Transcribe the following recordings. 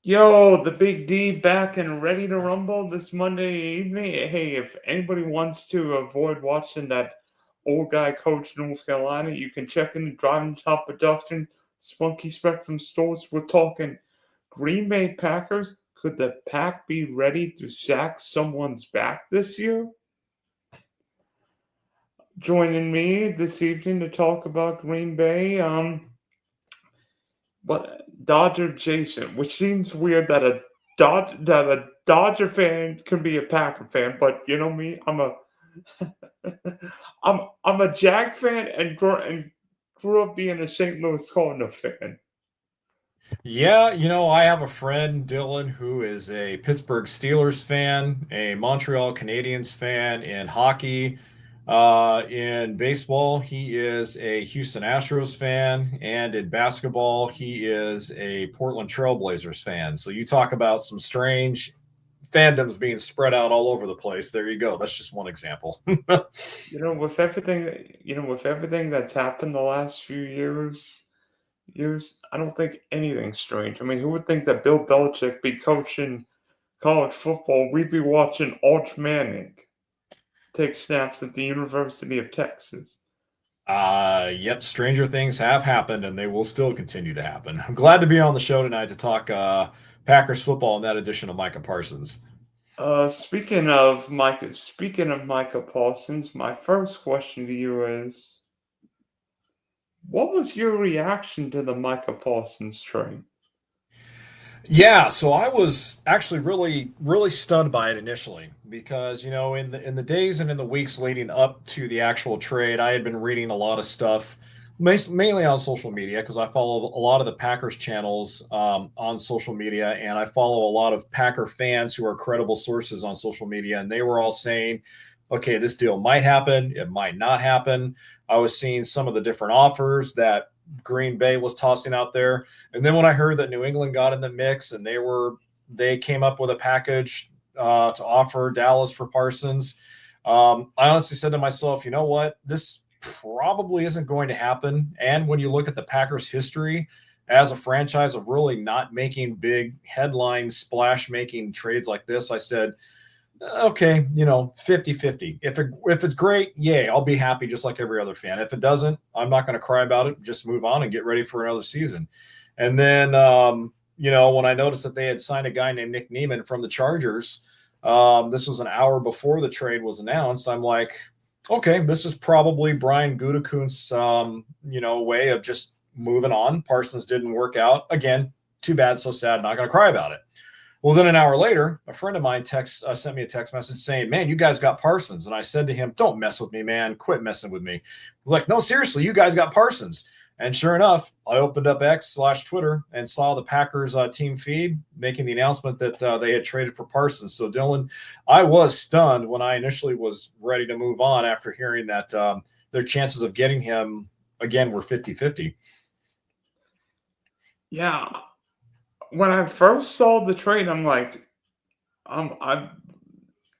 Yo, the Big D back and ready to rumble this Monday evening. Hey, if anybody wants to avoid watching that old guy coach North Carolina, you can check in the Driving Top Production, Spunky Spectrum stores. We're talking Green Bay Packers. Could the Pack be ready to sack someone's back this year? Joining me this evening to talk about Green Bay, but DodgerJason, which seems weird that a Dodger fan can be a Packer fan, but you know me, I'm a Jag fan and grew up being a St. Louis Cardinal fan. Yeah, I have a friend, Dylan, who is a Pittsburgh Steelers fan, a Montreal Canadiens fan in hockey. In baseball, he is a Houston Astros fan, and in basketball, he is a Portland Trailblazers fan. So you talk about some strange fandoms being spread out all over the place. There you go. That's just one example. With everything that's happened the last few years, I don't think anything's strange. I mean, who would think that Bill Belichick be coaching college football? We'd be watching Arch Manning take snaps at the University of Texas. Yep, stranger things have happened and they will still continue to happen. I'm glad to be on the show tonight to talk Packers football in that edition of Micah Parsons. Speaking of Micah Parsons, my first question to you is, what was your reaction to the Micah Parsons trade? Yeah, so I was actually really stunned by it initially because in the days and in the weeks leading up to the actual trade, I had been reading a lot of stuff, mainly on social media because I follow a lot of the Packers channels on social media, and I follow a lot of Packer fans who are credible sources on social media, and they were all saying, "Okay, this deal might happen, it might not happen." I was seeing some of the different offers that Green Bay was tossing out there. And then when I heard that New England got in the mix and they came up with a package to offer Dallas for Parsons, I honestly said to myself, you know what, this probably isn't going to happen. And when you look at the Packers' history as a franchise of really not making big headline splash making trades like this, I said, okay, 50-50. If it's great, yay, I'll be happy just like every other fan. If it doesn't, I'm not going to cry about it. Just move on and get ready for another season. And then, when I noticed that they had signed a guy named Nick Neiman from the Chargers, this was an hour before the trade was announced. I'm like, okay, this is probably Brian Gutekunst's, way of just moving on. Parsons didn't work out. Again, too bad, so sad. Not going to cry about it. Well, then an hour later, a friend of mine sent me a text message saying, "Man, you guys got Parsons." And I said to him, "Don't mess with me, man. Quit messing with me." I was like, "No, seriously, you guys got Parsons." And sure enough, I opened up X/Twitter and saw the Packers team feed making the announcement that they had traded for Parsons. So, Dylan, I was stunned when I initially was ready to move on after hearing that their chances of getting him again were 50-50. Yeah, when I first saw the trade, I'm like, I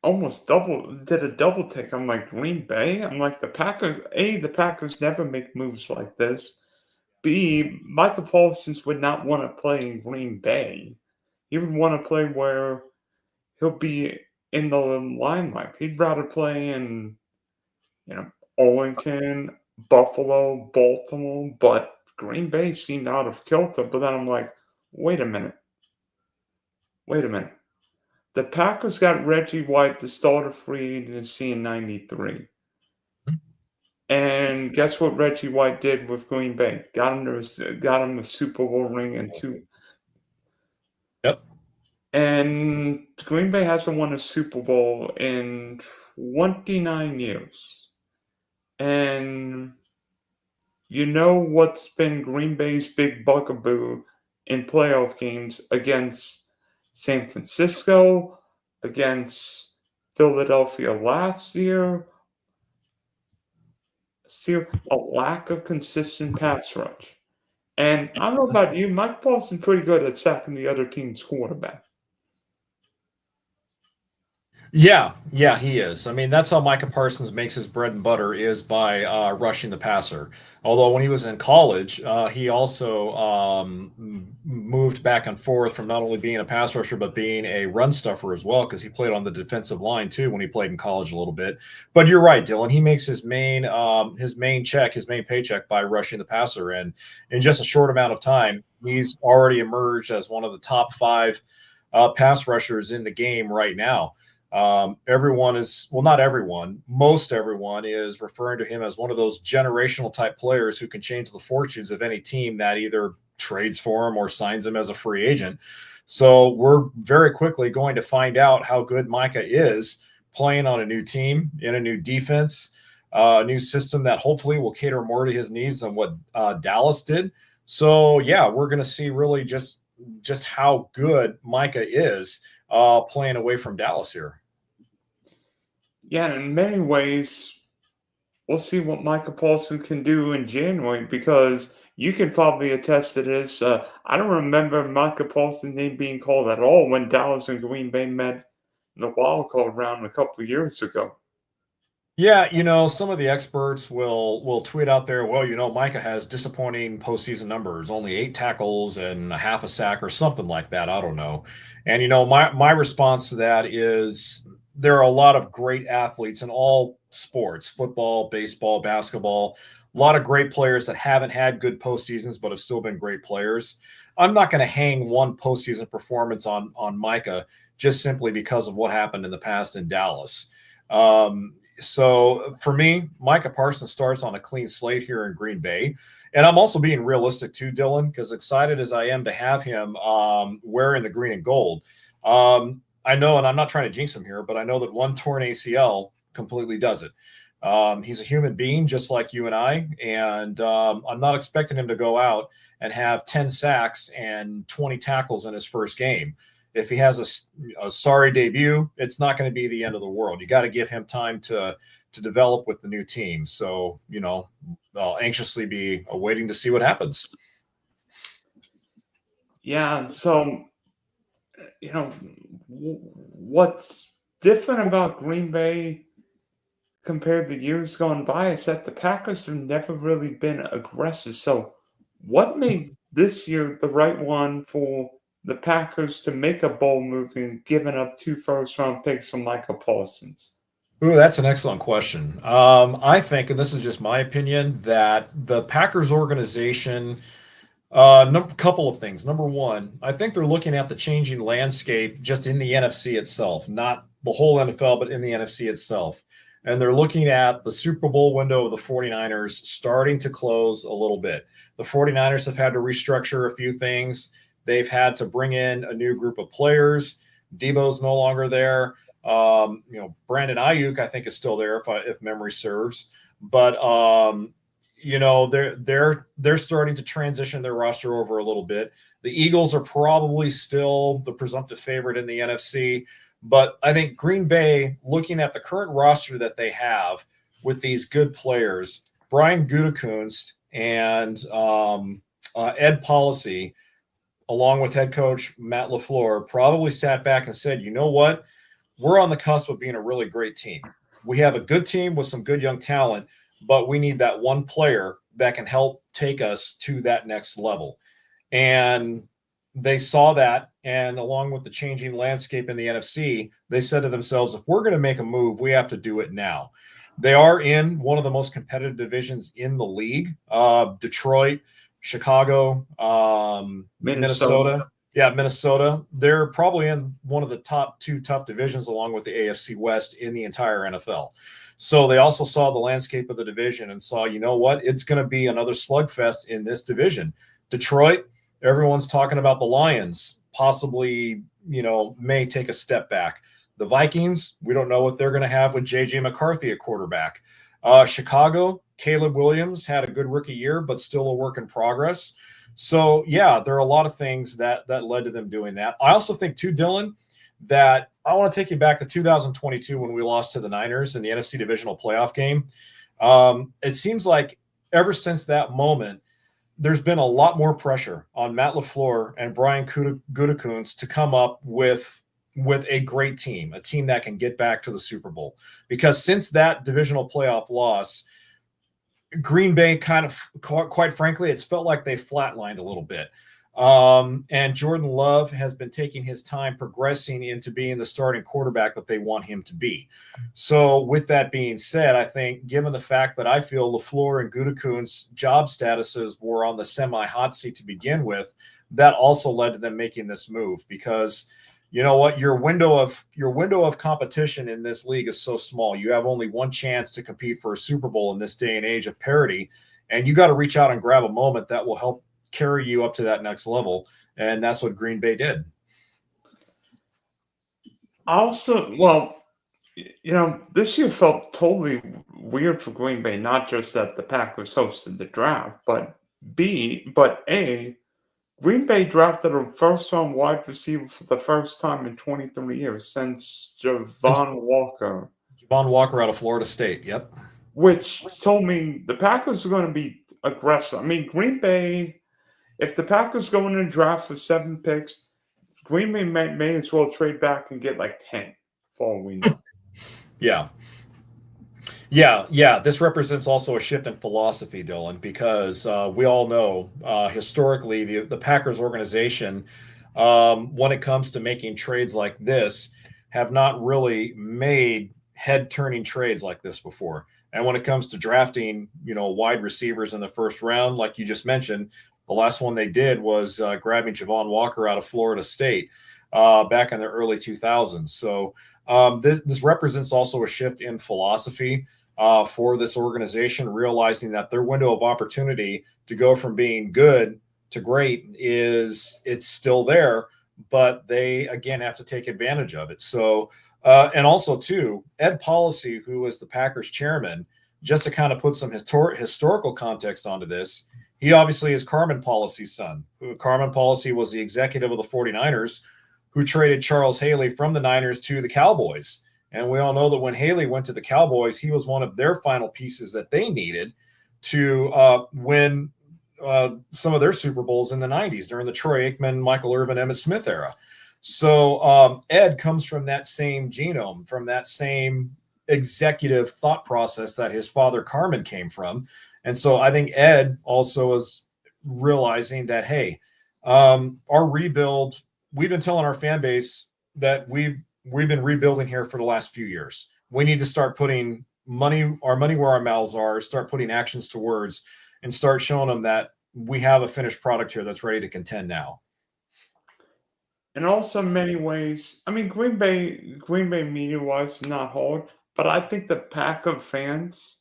almost did a double take. I'm like, Green Bay? I'm like, the Packers never make moves like this. B, Michael Parsons would not want to play in Green Bay. He would want to play where he'll be in the limelight. He'd rather play in, you know, Arlington, Buffalo, Baltimore, but Green Bay seemed out of kilter. But then I'm like, wait a minute. Wait a minute. The Packers got Reggie White, the starter free agency in '93. And guess what Reggie White did with Green Bay? Got him a Super Bowl ring and two. Yep. And Green Bay hasn't won a Super Bowl in 29 years. And you know what's been Green Bay's big bugaboo in playoff games against San Francisco, against Philadelphia last year? See a lack of consistent pass rush. And I don't know about you, Mike Paulson's pretty good at sacking the other team's quarterback. Yeah, he is. I mean, that's how Micah Parsons makes his bread and butter is by rushing the passer. Although when he was in college, he also moved back and forth from not only being a pass rusher but being a run stuffer as well, because he played on the defensive line too when he played in college a little bit. But you're right, Dylan. He makes his main paycheck by rushing the passer, and in just a short amount of time, he's already emerged as one of the top 5 pass rushers in the game right now. Everyone is, well, not everyone, most everyone is referring to him as one of those generational type players who can change the fortunes of any team that either trades for him or signs him as a free agent. So we're very quickly going to find out how good Micah is playing on a new team, in a new defense, a new system that hopefully will cater more to his needs than what Dallas did. So yeah, we're going to see really just how good Micah is playing away from Dallas here. Yeah, in many ways, we'll see what Micah Parsons can do in January, because you can probably attest to this. I don't remember Micah Parsons' name being called at all when Dallas and Green Bay met in the wild card round a couple of years ago. Yeah, some of the experts will tweet out there, well, Micah has disappointing postseason numbers, only 8 tackles and a half a sack or something like that. I don't know. And my response to that is there are a lot of great athletes in all sports, football, baseball, basketball, a lot of great players that haven't had good postseasons but have still been great players. I'm not going to hang one postseason performance on Micah just simply because of what happened in the past in Dallas. So for me, Micah Parsons starts on a clean slate here in Green Bay. And I'm also being realistic too, Dylan, because excited as I am to have him wearing the green and gold. I know, and I'm not trying to jinx him here, but I know that one torn ACL completely does it. He's a human being just like you and I, and I'm not expecting him to go out and have 10 sacks and 20 tackles in his first game. If he has a sorry debut, it's not going to be the end of the world. You got to give him time to develop with the new team. So, I'll anxiously be awaiting to see what happens. Yeah, so, what's different about Green Bay compared to years gone by is that the Packers have never really been aggressive. So what made this year the right one for the Packers to make a bold move and giving up 2 first-round picks for Micah Parsons? Ooh, that's an excellent question. I think, and this is just my opinion, that the Packers organization, couple of things. Number one, I think they're looking at the changing landscape just in the NFC itself, not the whole NFL, but in the NFC itself. And they're looking at the Super Bowl window of the 49ers starting to close a little bit. The 49ers have had to restructure a few things. They've had to bring in a new group of players. Debo's no longer there. Brandon Ayuk, I think, is still there if memory serves. But they're starting to transition their roster over a little bit. The Eagles are probably still the presumptive favorite in the NFC. But I think Green Bay, looking at the current roster that they have with these good players, Brian Gutekunst and Ed Policy, along with head coach Matt LaFleur, probably sat back and said, you know what? We're on the cusp of being a really great team. We have a good team with some good young talent, but we need that one player that can help take us to that next level. And they saw that, and along with the changing landscape in the NFC, they said to themselves, if we're going to make a move, we have to do it now. They are in one of the most competitive divisions in the league, Detroit, Chicago, Minnesota. Yeah, Minnesota. They're probably in one of the top 2 tough divisions along with the AFC West in the entire NFL. So they also saw the landscape of the division and saw, you know what, it's going to be another slugfest in this division. Detroit, everyone's talking about the Lions, possibly, may take a step back. The Vikings, we don't know what they're going to have with J.J. McCarthy at quarterback. Chicago, Caleb Williams had a good rookie year, but still a work in progress. So, yeah, there are a lot of things that led to them doing that. I also think, too, Dylan, that I want to take you back to 2022 when we lost to the Niners in the NFC divisional playoff game. It seems like ever since that moment, there's been a lot more pressure on Matt LaFleur and Brian Gutekunst to come up with a great team, a team that can get back to the Super Bowl. Because since that divisional playoff loss, Green Bay kind of, quite frankly, it's felt like they flatlined a little bit. And Jordan Love has been taking his time progressing into being the starting quarterback that they want him to be. So, with that being said, I think given the fact that I feel LaFleur and Gutekunst's job statuses were on the semi-hot seat to begin with, that also led to them making this move because you know what, your window of competition in this league is so small. You have only one chance to compete for a Super Bowl in this day and age of parity, and you got to reach out and grab a moment that will help carry you up to that next level. And that's what Green Bay did. Also, this year felt totally weird for Green Bay. Not just that the Packers hosted the draft, but A, Green Bay drafted a first-round wide receiver for the first time in 23 years since Javon Walker. Javon Walker out of Florida State. Yep. Which told me the Packers are going to be aggressive. I mean, Green Bay, if the Packers go in and draft for 7 picks, Green Bay may as well trade back and get like 10 for all we know. Yeah. Yeah. This represents also a shift in philosophy, Dylan, because we all know historically the Packers organization, when it comes to making trades like this, have not really made head-turning trades like this before. And when it comes to drafting, wide receivers in the first round, like you just mentioned, the last one they did was grabbing Javon Walker out of Florida State back in the early 2000s. So this represents also a shift in philosophy for this organization, realizing that their window of opportunity to go from being good to great it's still there, but they again have to take advantage of it. So and also too, Ed Policy, who was the Packers chairman, just to kind of put some historical context onto this, he obviously is Carmen Policy's son. Carmen Policy was the executive of the 49ers who traded Charles Haley from the Niners to the Cowboys. And we all know that when Haley went to the Cowboys, he was one of their final pieces that they needed to win some of their Super Bowls in the 90s during the Troy Aikman, Michael Irvin, Emmitt Smith era. So Ed comes from that same genome, from that same executive thought process that his father Carmen came from. And so I think Ed also is realizing that, hey, our rebuild, we've been telling our fan base that we've been rebuilding here for the last few years. We need to start putting our money where our mouths are, start putting actions to words, and start showing them that we have a finished product here that's ready to contend now. And also, in many ways, I mean, Green Bay media-wise, not hard, but I think the Packer fans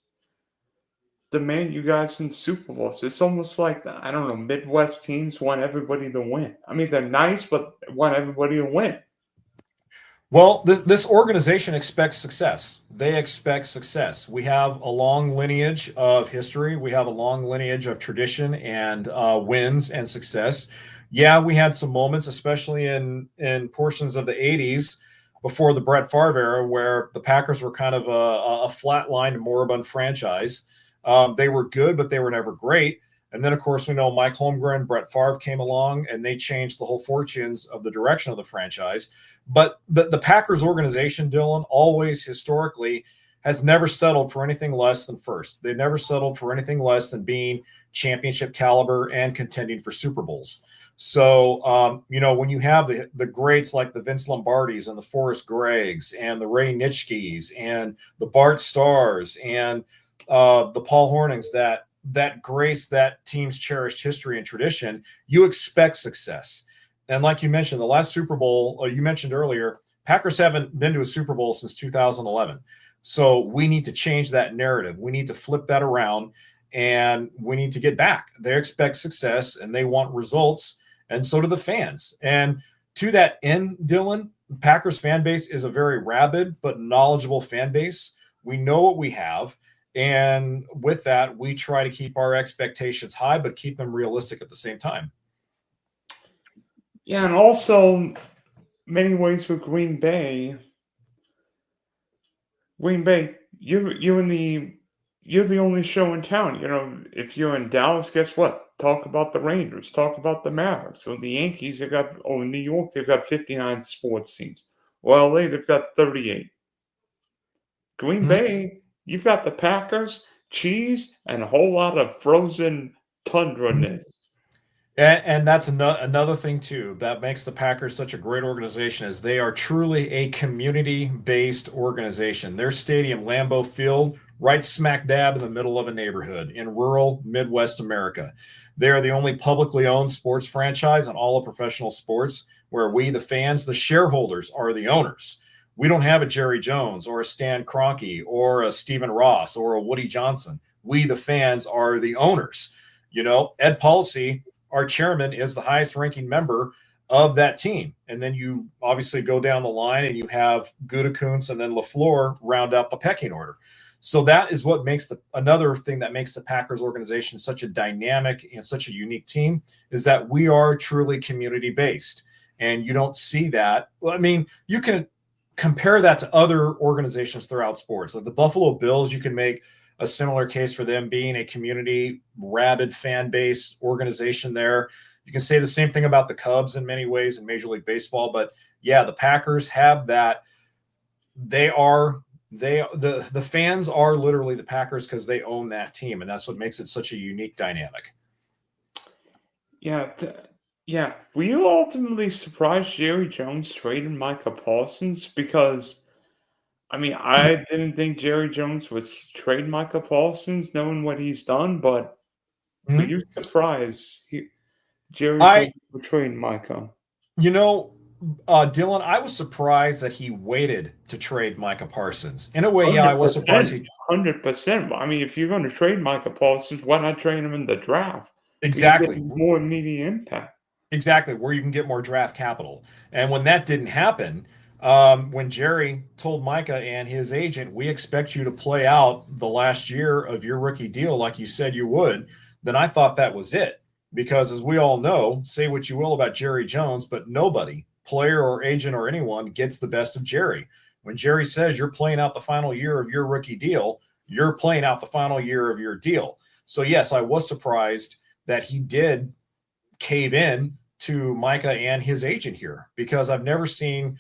demand you guys in Super Bowls. It's almost like, I don't know, Midwest teams want everybody to win. I mean, they're nice, but want everybody to win. Well, this organization expects success. They expect success. We have a long lineage of history. We have a long lineage of tradition and wins and success. Yeah, we had some moments, especially in portions of the 80s before the Brett Favre era, where the Packers were kind of a flatlined, moribund franchise. They were good, but they were never great. And then, of course, we know Mike Holmgren, Brett Favre came along, and they changed the whole fortunes of the direction of the franchise. But the Packers organization, Dylan, always historically has never settled for anything less than first. They've never settled for anything less than being championship caliber and contending for Super Bowls. So, when you have the greats like the Vince Lombardis and the Forrest Greggs and the Ray Nitschkes and the Bart Starrs and the Paul Hornings that grace that team's cherished history and tradition, you expect success. And like you mentioned, the last Super Bowl, you mentioned earlier, Packers haven't been to a Super Bowl since 2011. So we need to change that narrative. We need to flip that around, and we need to get back. They expect success, and they want results, and so do the fans. And to that end, Dylan, Packers fan base is a very rabid but knowledgeable fan base. We know what we have. And with that, we try to keep our expectations high, but keep them realistic at the same time. Yeah, and also, many ways with Green Bay, you're the only show in town. If you're in Dallas, guess what? Talk about the Rangers. Talk about the Mavericks. So the Yankees, in New York, they've got 59 sports teams. Well, LA, they've got 38. Green Bay, you've got the Packers, cheese, and a whole lot of frozen tundra-ness. And that's another thing too that makes the Packers such a great organization is they are truly a community-based organization. Their stadium, Lambeau Field, right smack dab in the middle of a neighborhood in rural Midwest America. They are the only publicly owned sports franchise in all of professional sports where we, the fans, the shareholders, are the owners. We don't have a Jerry Jones or a Stan Kroenke or a Stephen Ross or a Woody Johnson. We, the fans, are the owners. Ed Policy, our chairman, is the highest ranking member of that team. And then you obviously go down the line and you have Gutekunst and then LaFleur round out the pecking order. So that is what makes another thing that makes the Packers organization such a dynamic and such a unique team is that we are truly community based. And you don't see that. Well, I mean, you can compare that to other organizations throughout sports. Like the Buffalo Bills, you can make a similar case for them being a community, rabid fan base organization there. You can say the same thing about the Cubs in many ways in Major League Baseball, but yeah, the Packers have that. The fans are literally the Packers because they own that team, and that's what makes it such a unique dynamic. Yeah, yeah. Were you ultimately surprised Jerry Jones traded Micah Parsons? Because I mean, I didn't think Jerry Jones would trade Micah Parsons, knowing what he's done. But were Mhm. you surprised Jerry I, Jones would trade Micah? you know, Dylan, I was surprised that he waited to trade Micah Parsons. In a way, yeah, I Hundred was surprised percent, he 100%. I mean, if you're going to trade Micah Parsons, why not trade him in the draft? We can get exactly. more immediate impact. Exactly, where you can get more draft capital. And when that didn't happen, when Jerry told Micah and his agent, we expect you to play out the last year of your rookie deal like you said you would, then I thought that was it. Because as we all know, say what you will about Jerry Jones, but nobody, player or agent or anyone, gets the best of Jerry. When Jerry says you're playing out the final year of your rookie deal, you're playing out the final year of your deal. So, yes, I was surprised that he did cave in to Micah and his agent here because I've never seen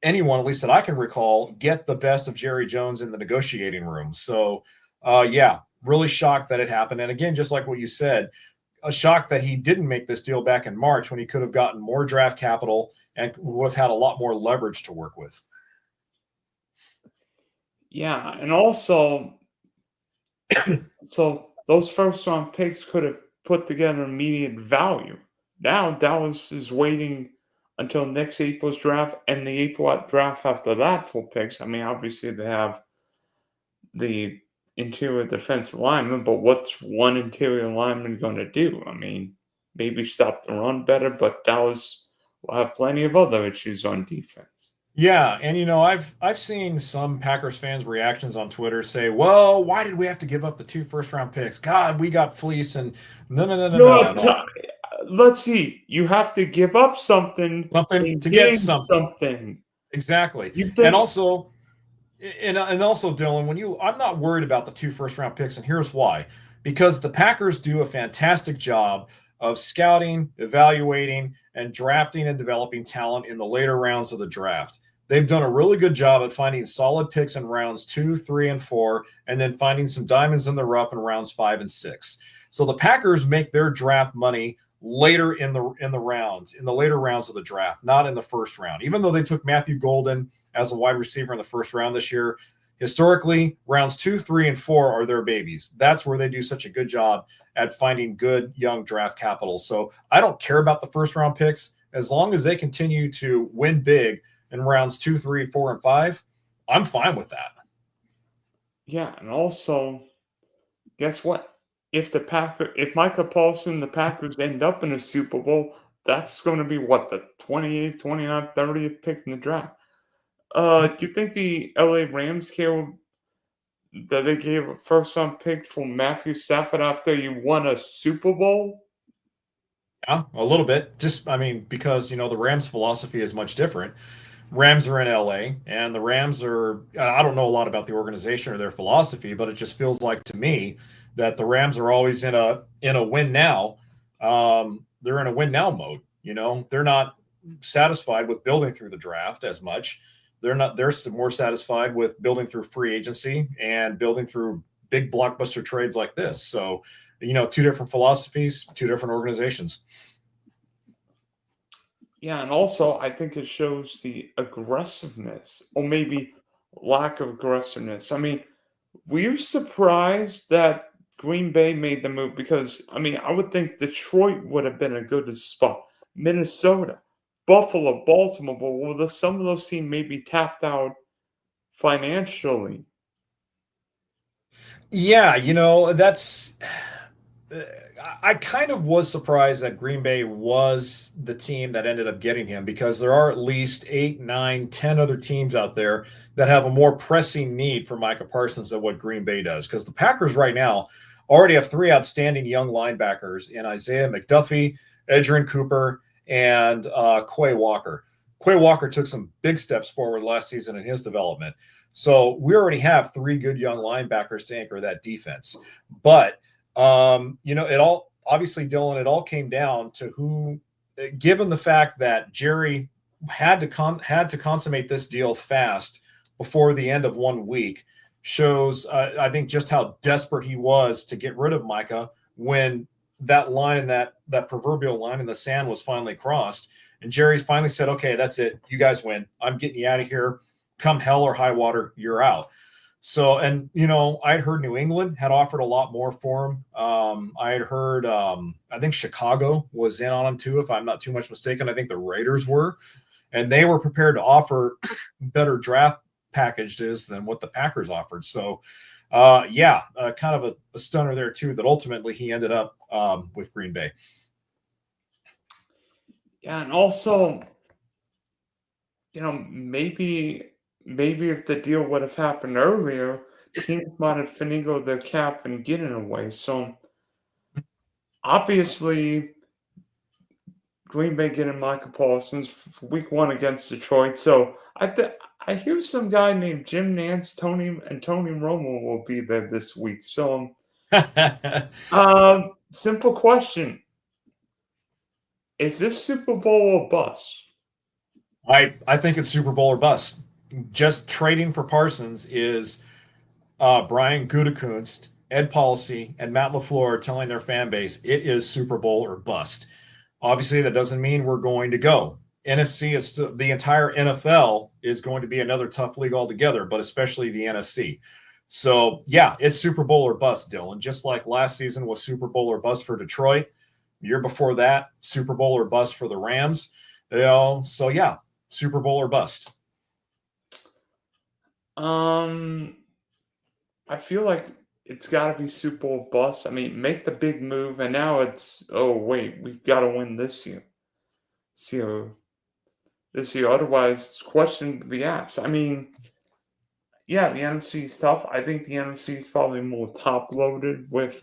anyone, at least that I can recall, get the best of Jerry Jones in the negotiating room. So, yeah, really shocked that it happened. And again, just like what you said, a shock that he didn't make this deal back in March when he could have gotten more draft capital and would have had a lot more leverage to work with. Yeah, and also, so those first round picks could have put together immediate value. Now Dallas is waiting until next April's draft and the April draft after that for picks. I mean, obviously they have the interior defensive lineman, but what's one interior lineman going to do? I mean, maybe stop the run better, but Dallas will have plenty of other issues on defense. Yeah, and I've seen some Packers fans' reactions on Twitter say, "Well, why did we have to give up the 2 first-round picks? God, we got fleeced." And no, no, no, no, no, No, no. let's see. You have to give up something Something and to get gain something. something. Exactly. You And think also, and also, Dylan, I'm not worried about the 2 first-round picks, and here's why. Because the Packers do a fantastic job of scouting, evaluating, and drafting and developing talent in the later rounds of the draft. They've done a really good job at finding solid picks in rounds 2, 3, and 4, and then finding some diamonds in the rough in rounds 5 and 6. So the Packers make their draft money later in the rounds, in the later rounds of the draft, not in the first round. Even though they took Matthew Golden as a wide receiver in the first round this year, historically, rounds 2, 3, and 4 are their babies. That's where they do such a good job at finding good young draft capital. So I don't care about the first round picks as long as they continue to win big in rounds 2, 3, 4, and 5. I'm fine with that. yeah, and also, guess what? If Micah Paulson, the Packers end up in a Super Bowl, that's going to be what, the 28th, 29th, 30th pick in the draft. Do you think the LA Rams care that they gave a first round pick for Matthew Stafford after you won a Super Bowl? Yeah, a little bit. Just, I mean, because, the Rams' philosophy is much different. Rams are in LA, and the Rams are, I don't know a lot about the organization or their philosophy, but it just feels like to me that the Rams are always in a win now. They're in a win now mode. They're not satisfied with building through the draft as much. They're more satisfied with building through free agency and building through big blockbuster trades like this. So two different philosophies, two different organizations. Yeah, and also I think it shows the aggressiveness, or maybe lack of aggressiveness. I mean, were you surprised that Green Bay made the move? Because I mean, I would think Detroit would have been a good spot. Minnesota, Buffalo, Baltimore, but some of those teams maybe tapped out financially. Yeah, that's. I kind of was surprised that Green Bay was the team that ended up getting him because there are at least 8, 9, 10 other teams out there that have a more pressing need for Micah Parsons than what Green Bay does. Because the Packers right now already have 3 outstanding young linebackers in Isaiah McDuffie, Edgerrin Cooper, and Quay Walker. Quay Walker took some big steps forward last season in his development. So we already have 3 good young linebackers to anchor that defense. But it all obviously, Dylan, it all came down to who, given the fact that Jerry had to consummate this deal fast before the end of 1 week, shows I think just how desperate he was to get rid of Micah when that line in that proverbial line in the sand was finally crossed, and Jerry finally said, "Okay, that's it. You guys win. I'm getting you out of here. Come hell or high water, you're out." So, and I'd heard New England had offered a lot more for him. I had heard, I think Chicago was in on him too, if I'm not too much mistaken. I think the Raiders were, and they were prepared to offer better draft packages than what the Packers offered. So, kind of a stunner there too. That ultimately he ended up with Green Bay. Yeah, and also, maybe if the deal would have happened earlier, teams might have finagled their cap and get in a way. So obviously, Green Bay getting Micah Parsons for week 1 against Detroit. So I hear some guy named Jim Nance, Tony Romo will be there this week. So simple question: is this Super Bowl or bust? I think it's Super Bowl or bust. Just trading for Parsons is Brian Gutekunst, Ed Policy, and Matt LaFleur telling their fan base it is Super Bowl or bust. Obviously, that doesn't mean we're going to go. NFC is still, the entire NFL is going to be another tough league altogether, but especially the NFC. So, yeah, it's Super Bowl or bust, Dylan. Just like last season was Super Bowl or bust for Detroit. Year before that, Super Bowl or bust for the Rams. So yeah, Super Bowl or bust. Um, I feel like it's got to be Super Bowl bust. I mean, make the big move, and now it's wait, we've got to win this year. This year, otherwise, it's question to be asked. I mean, yeah, the NFC is tough. I think the NFC is probably more top loaded with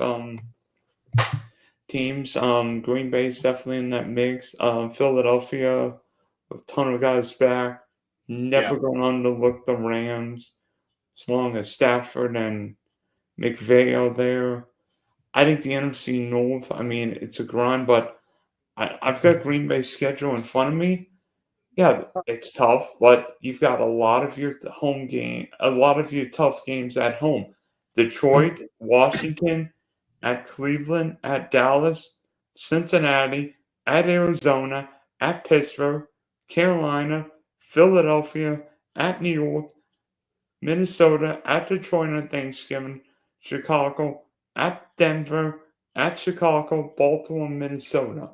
teams. Green Bay's definitely in that mix. Philadelphia, a ton of guys back. Yeah. Never going to underlook the Rams as long as Stafford and McVay are there. I think the NFC North, I mean, it's a grind, but I've got Green Bay's schedule in front of me. Yeah, it's tough, but you've got a lot of your tough games at home. Detroit, Washington, at Cleveland, at Dallas, Cincinnati, at Arizona, at Pittsburgh, Carolina, Philadelphia, at New York, Minnesota, at Detroit on Thanksgiving, Chicago, at Denver, at Chicago, Baltimore, Minnesota.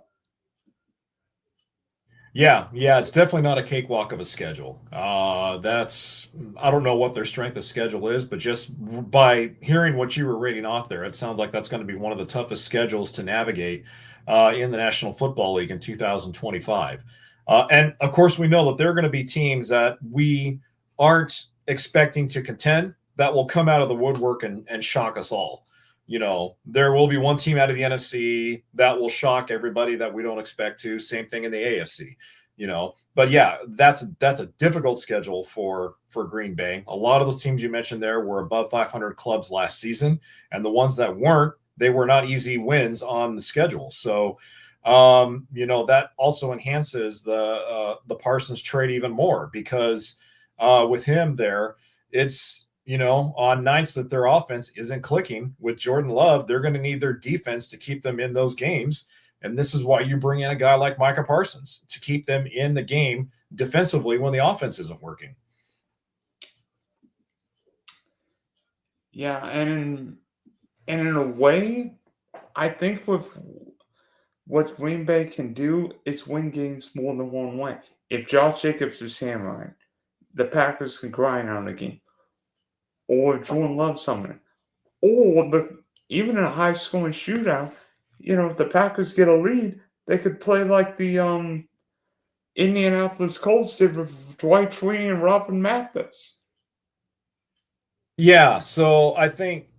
Yeah, it's definitely not a cakewalk of a schedule. That's I don't know what their strength of schedule is, but just by hearing what you were reading off there, it sounds like that's going to be one of the toughest schedules to navigate in the National Football League in 2025. And of course, we know that there are going to be teams that we aren't expecting to contend that will come out of the woodwork and shock us all. There will be one team out of the NFC that will shock everybody that we don't expect to. Same thing in the AFC. But yeah, that's a difficult schedule for Green Bay. A lot of those teams you mentioned there were above 500 clubs last season, and the ones that weren't, they were not easy wins on the schedule. So, that also enhances the Parsons trade even more because with him there, it's on nights that their offense isn't clicking with Jordan Love, they're going to need their defense to keep them in those games. And this is why you bring in a guy like Micah Parsons to keep them in the game defensively when the offense isn't working. Yeah, and in a way, I think with what Green Bay can do is win games more than one way. If Josh Jacobs is hammering, the Packers can grind out a game. Or if Jordan Love something. Or even in a high scoring shootout, if the Packers get a lead, they could play like the Indianapolis Colts did with Dwight Freeney and Robin Mathis. Yeah, so I think,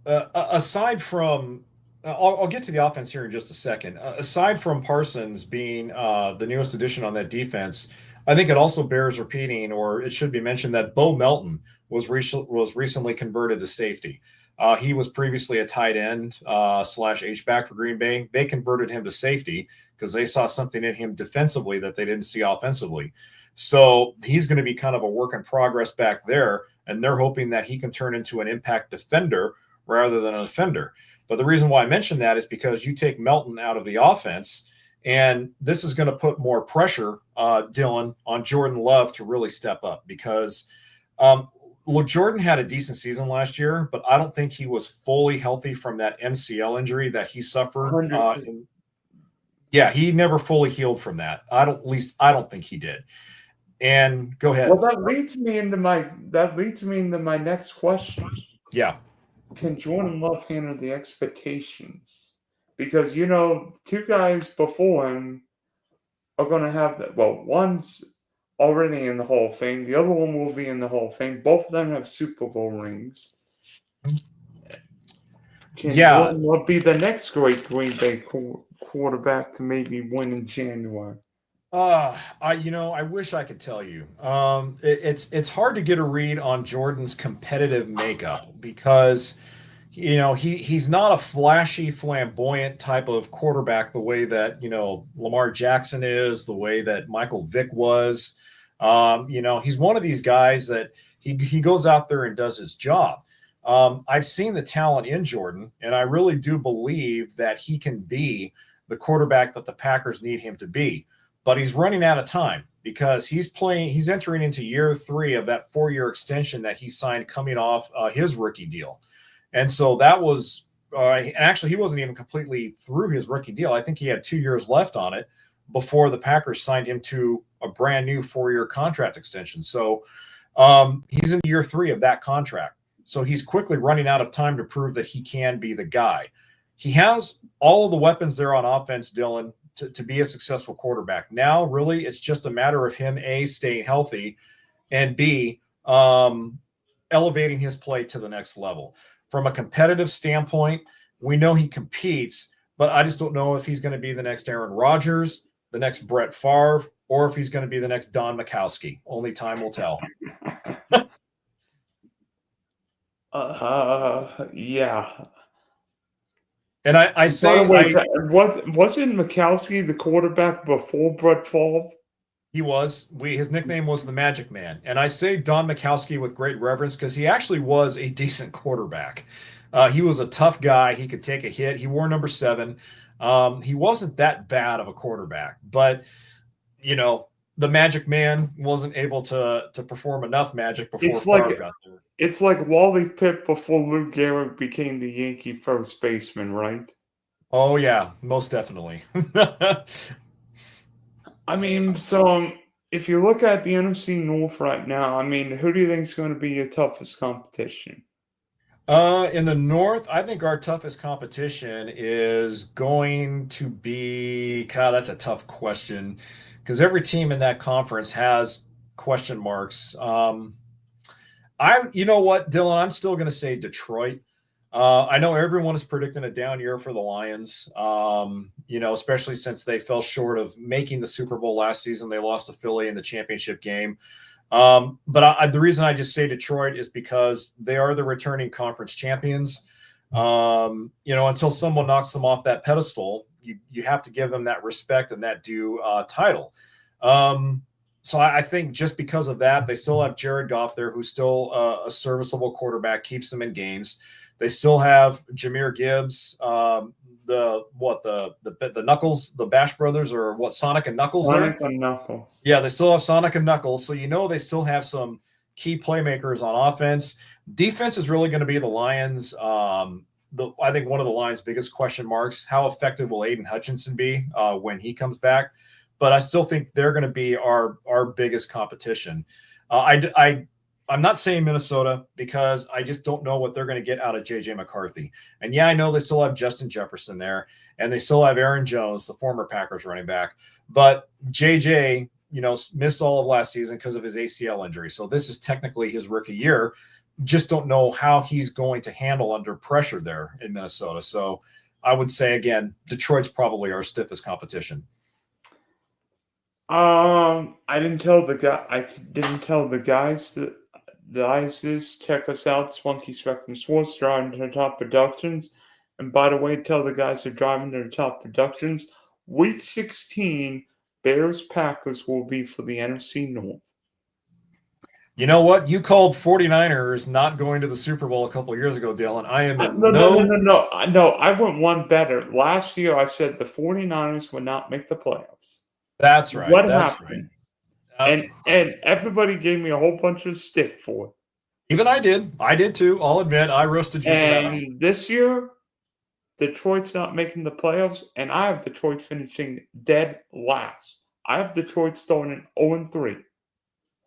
aside from, I'll get to the offense here in just a second. Aside from Parsons being the newest addition on that defense, I think it also bears repeating, or it should be mentioned, that Bo Melton was recently converted to safety. He was previously a tight end slash H-back for Green Bay. They converted him to safety because they saw something in him defensively that they didn't see offensively. So he's going to be kind of a work in progress back there, and they're hoping that he can turn into an impact defender rather than an offender. But the reason why I mention that is because you take Melton out of the offense, and this is going to put more pressure, Dylan, on Jordan Love to really step up because look, Jordan had a decent season last year, but I don't think he was fully healthy from that MCL injury that he suffered. Yeah, he never fully healed from that. I don't think he did. And go ahead. Well, that leads me into my next question. Yeah. Can Jordan Love handle the expectations? Because two guys before him are going to have that. Well, one's already in the Hall of Fame. The other one will be in the Hall of Fame. Both of them have Super Bowl rings. Can Jordan Love be the next great Green Bay quarterback to maybe win in January? I wish I could tell you. It's hard to get a read on Jordan's competitive makeup because he's not a flashy, flamboyant type of quarterback the way that Lamar Jackson is, the way that Michael Vick was. He's one of these guys that he goes out there and does his job. I've seen the talent in Jordan, and I really do believe that he can be the quarterback that the Packers need him to be. But he's running out of time because he's entering into year 3 of that 4-year extension that he signed coming off his rookie deal. And so that was, and actually he wasn't even completely through his rookie deal. I think he had 2 years left on it before the Packers signed him to a brand new 4-year contract extension. So he's in year 3 of that contract. So he's quickly running out of time to prove that he can be the guy. He has all of the weapons there on offense, Dylan, to be a successful quarterback. Now, really, it's just a matter of him, A, staying healthy, and B, elevating his play to the next level. From a competitive standpoint, we know he competes, but I just don't know if he's going to be the next Aaron Rodgers, the next Brett Favre, or if he's going to be the next Don Majkowski. Only time will tell. Yeah. And I say, wasn't Majkowski the quarterback before Brett Favre? He was. His nickname was the Magic Man. And I say Don Majkowski with great reverence because he actually was a decent quarterback. He was a tough guy. He could take a hit. He wore number 7. He wasn't that bad of a quarterback. But, the Magic Man wasn't able to perform enough magic before Favre got there. It's like Wally Pipp before Lou Gehrig became the Yankee first baseman, right? Oh, yeah, most definitely. I mean, so if you look at the NFC North right now, I mean, who do you think is going to be your toughest competition? In the North, I think our toughest competition is going to be, God, that's a tough question because every team in that conference has question marks. You know what, Dylan, I'm still going to say Detroit. I know everyone is predicting a down year for the Lions, especially since they fell short of making the Super Bowl last season. They lost to Philly in the championship game. But the reason I just say Detroit is because they are the returning conference champions. Until someone knocks them off that pedestal, you have to give them that respect and that due title. So I think just because of that, they still have Jared Goff there, who's still a serviceable quarterback, keeps them in games. They still have Jameer Gibbs, the Knuckles, the Bash Brothers, or what, Sonic and Knuckles there. Sonic and Knuckles. Yeah, they still have Sonic and Knuckles, so they still have some key playmakers on offense. Defense is really going to be the Lions. I think one of the Lions' biggest question marks: how effective will Aiden Hutchinson be when he comes back? But I still think they're going to be our biggest competition. I'm not saying Minnesota because I just don't know what they're going to get out of JJ McCarthy. And yeah, I know they still have Justin Jefferson there, and they still have Aaron Jones, the former Packers running back. But JJ, missed all of last season because of his ACL injury. So this is technically his rookie year. Just don't know how he's going to handle under pressure there in Minnesota. So I would say, again, Detroit's probably our stiffest competition. I didn't tell the guys that the ISIS check us out, Spunky Spectrum Sports, driving to the top productions. And by the way, tell the guys that are driving to the top productions, week 16, Bears Packers will be for the NFC North. You know what? You called 49ers not going to the Super Bowl a couple of years ago, Dylan. I am in No. I went one better. Last year, I said the 49ers would not make the playoffs. That's right. What That's happened? right. And everybody gave me a whole bunch of stick for it. Even I did. I did too. I'll admit I roasted you for that. And this year, Detroit's not making the playoffs, and I have Detroit finishing dead last. I have Detroit starting at 0-3.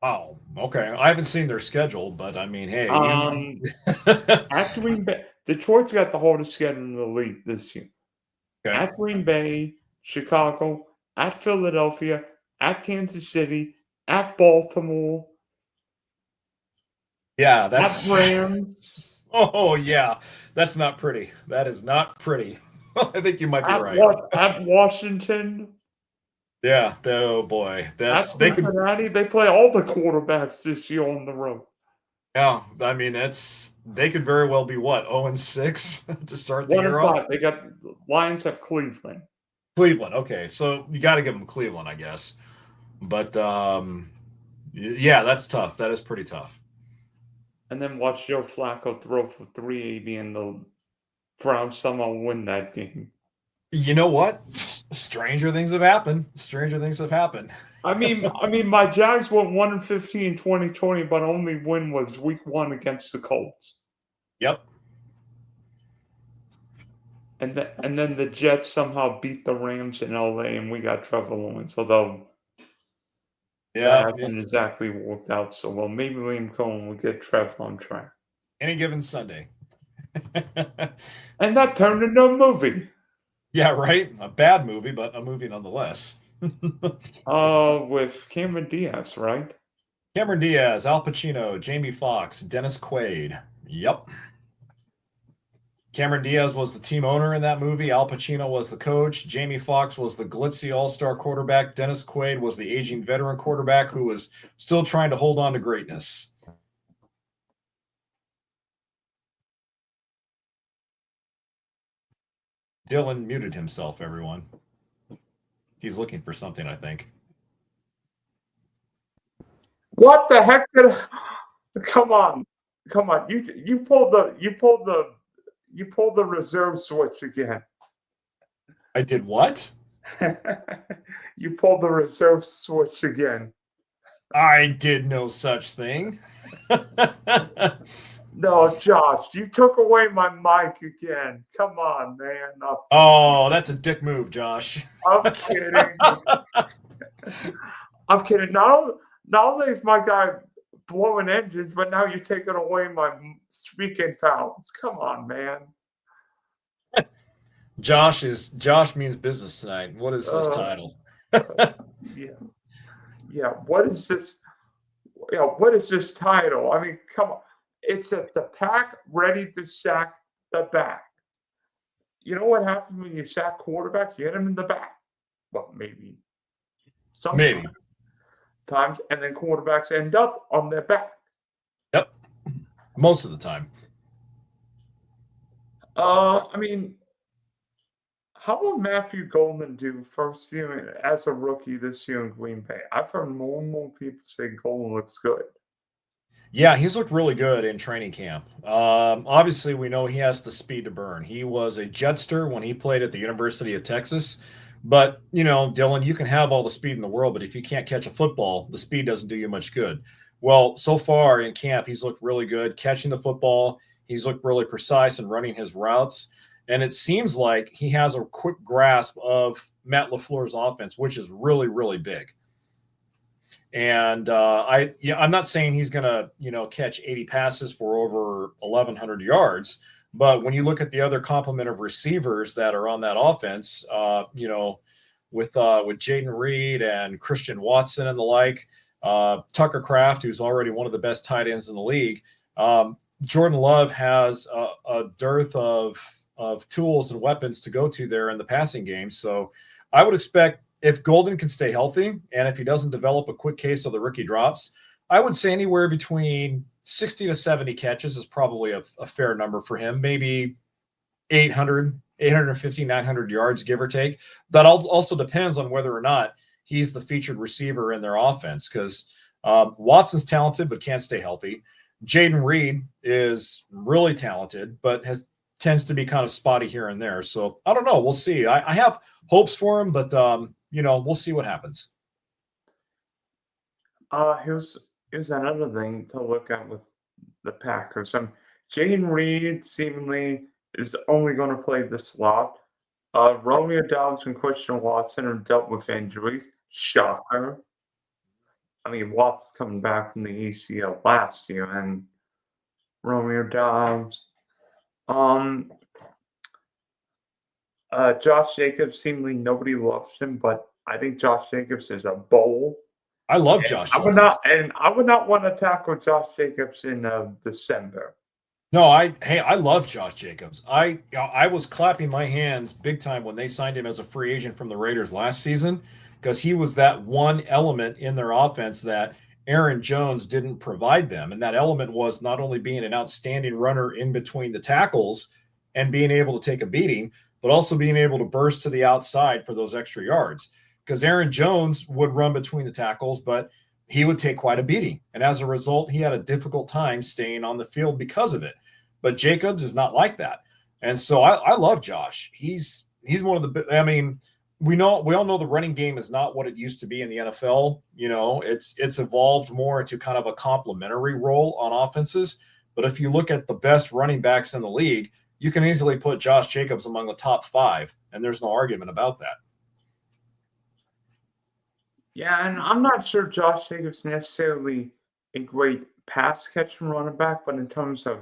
Oh, okay. I haven't seen their schedule, but I mean, hey. At Green Bay, Detroit's got the hardest schedule in the league this year. Okay. At Green Bay, Chicago, at Philadelphia, at Kansas City, at Baltimore. Yeah, that's at Rams. Oh yeah, that's not pretty. That is not pretty. I think you might be right. At Washington. Yeah. Oh boy, that's Cincinnati. They play all the quarterbacks this year on the road. Yeah, I mean they could very well be what 0-6 to start the year off. They got Lions have Cleveland. Cleveland, okay, so you got to give them Cleveland, I guess. But yeah, that's tough. That is pretty tough. And then watch Joe Flacco throw for 380, and the Browns somehow win that game. You know what? Stranger things have happened. I mean, my Jags went 1-15 in 2020, but only win was Week 1 against the Colts. Yep. And then the Jets somehow beat the Rams in LA, and we got Trevor Lawrence. Although that hasn't exactly worked out so well. Maybe Liam Cohen will get Trevor on track. Any given Sunday. And that turned into a movie. Yeah, right. A bad movie, but a movie nonetheless. With Cameron Diaz, right? Cameron Diaz, Al Pacino, Jamie Foxx, Dennis Quaid. Yep. Cameron Diaz was the team owner in that movie. Al Pacino was the coach. Jamie Foxx was the glitzy all-star quarterback. Dennis Quaid was the aging veteran quarterback who was still trying to hold on to greatness. Dylan muted himself, everyone. He's looking for something, I think. What the heck did Come on. You pulled the reserve switch again. I did what? You pulled the reserve switch again. I did no such thing. No, Josh, you took away my mic again. Come on, man. Oh, that's a dick move, Josh. I'm kidding. I'm kidding. Not only is my guy blowing engines, but now you're taking away my speaking powers. Come on, man. Josh means business tonight. What is this title? Yeah. What is this? Yeah, what is this title? I mean, come on. It's at the pack ready to sack the back. You know what happens when you sack quarterbacks? You hit them in the back. Well, maybe. Maybe. Times, and then quarterbacks end up on their back. Yep. Most of the time. I mean, How will Matthew Golden do first year as a rookie this year in Green Bay? I've heard more and more people say Golden looks good. Yeah, he's looked really good in training camp. Obviously, we know he has the speed to burn. He was a jetster when he played at the University of Texas. But, Dylan, you can have all the speed in the world, but if you can't catch a football, the speed doesn't do you much good. Well, so far in camp, he's looked really good catching the football. He's looked really precise in running his routes. And it seems like he has a quick grasp of Matt LaFleur's offense, which is really, really big. And I'm not saying he's going to, catch 80 passes for over 1,100 yards. But when you look at the other complement of receivers that are on that offense, with Jaden Reed and Christian Watson and the like, Tucker Kraft, who's already one of the best tight ends in the league, Jordan Love has a dearth of tools and weapons to go to there in the passing game. So I would expect, if Golden can stay healthy and if he doesn't develop a quick case of the rookie drops, I would say anywhere between 60 to 70 catches is probably a fair number for him. Maybe 800, 850, 900 yards, give or take. That also depends on whether or not he's the featured receiver in their offense, because Watson's talented but can't stay healthy. Jaden Reed is really talented but tends to be kind of spotty here and there. So I don't know. We'll see. I have hopes for him, but we'll see what happens. Here's another thing to look at with the Packers. Jaden Reed seemingly is only going to play the slot. Romeo Doubs and Christian Watson are dealt with injuries. Shocker. I mean, Watts coming back from the ACL last year, and Romeo Doubs. Josh Jacobs, seemingly nobody loves him, but I think Josh Jacobs is a bull. I love Josh Jacobs. I would not want to tackle Josh Jacobs in December. No, I love Josh Jacobs. I was clapping my hands big time when they signed him as a free agent from the Raiders last season, because he was that one element in their offense that Aaron Jones didn't provide them. And that element was not only being an outstanding runner in between the tackles and being able to take a beating, but also being able to burst to the outside for those extra yards. Because Aaron Jones would run between the tackles, but he would take quite a beating. And as a result, he had a difficult time staying on the field because of it. But Jacobs is not like that. And so I love Josh. He's one of the, we all know the running game is not what it used to be in the NFL. It's evolved more into kind of a complementary role on offenses. But if you look at the best running backs in the league, you can easily put Josh Jacobs among the top 5, and there's no argument about that. Yeah, and I'm not sure Josh Jacobs necessarily a great pass catching running back, but in terms of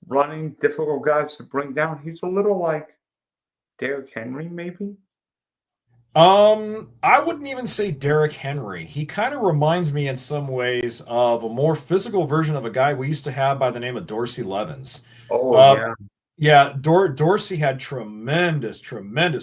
running difficult guys to bring down, he's a little like Derrick Henry, maybe. I wouldn't even say Derrick Henry. He kind of reminds me in some ways of a more physical version of a guy we used to have by the name of Dorsey Levens. Oh, yeah. Yeah, Dorsey had tremendous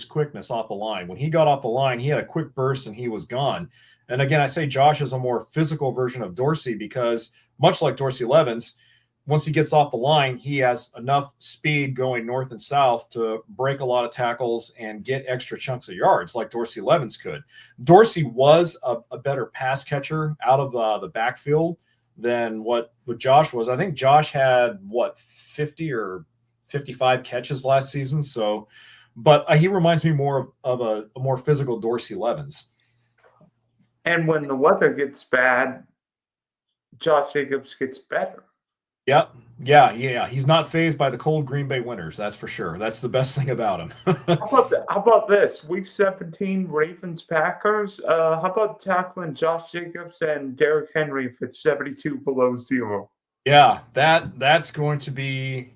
quickness off the line. When he got off the line, he had a quick burst and he was gone. And again, I say Josh is a more physical version of Dorsey because, much like Dorsey Levens, once he gets off the line, he has enough speed going north and south to break a lot of tackles and get extra chunks of yards like Dorsey Levens could. Dorsey was a better pass catcher out of the backfield than what Josh was. I think Josh had, 50 or 55 catches last season. So, but he reminds me more of a more physical Dorsey Levens. And when the weather gets bad, Josh Jacobs gets better. Yep. Yeah. He's not fazed by the cold Green Bay winters. That's for sure. That's the best thing about him. How about this? Week 17, Ravens Packers. How about tackling Josh Jacobs and Derrick Henry if it's 72 below zero? Yeah, that's going to be